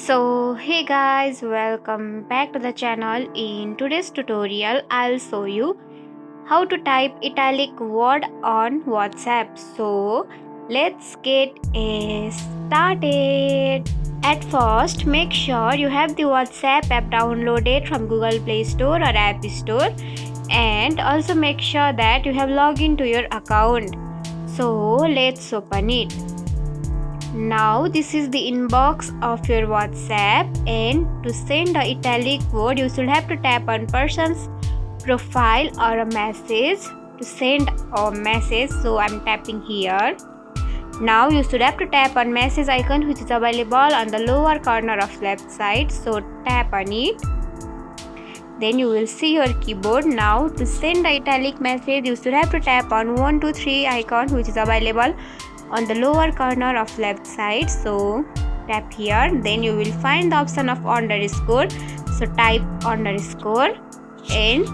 So hey guys, welcome back to the channel. In today's tutorial I'll show you how to type italic word on WhatsApp. So let's get started. At first, make sure you have the WhatsApp app downloaded from Google Play Store or App Store, and also make sure that you have logged into your account. So let's open it. Now this is the inbox of your WhatsApp, and to send the italic word you should have to tap on person's profile or a message to send a message. So I'm tapping here. Now you should have to tap on message icon which is available on the lower corner of left side. So tap on it. Then you will see your keyboard. Now to send the italic message you should have to tap on 1 2 3 icon which is available on the lower corner of left side. So tap here. Then you will find the option of underscore. So type underscore and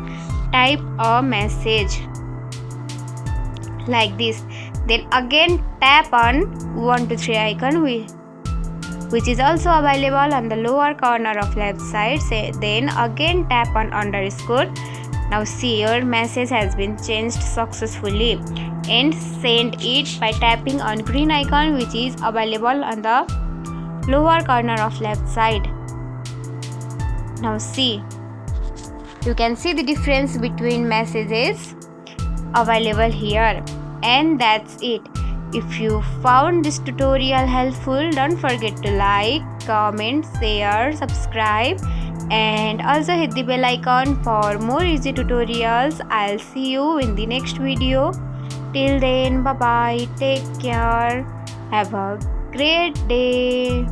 type a message like this. Then again tap on 1 2 3 icon which is also available on the lower corner of left side. Then again tap on underscore. Now see, your message has been changed successfully, and send it by tapping on green icon which is available on the lower corner of left side. Now see, you can see the difference between messages available here. And that's it. If you found this tutorial helpful, don't forget to like, comment, share, subscribe, and also hit the bell icon for more easy tutorials. I'll see you in the next video. Till then, bye bye, take care, have a great day.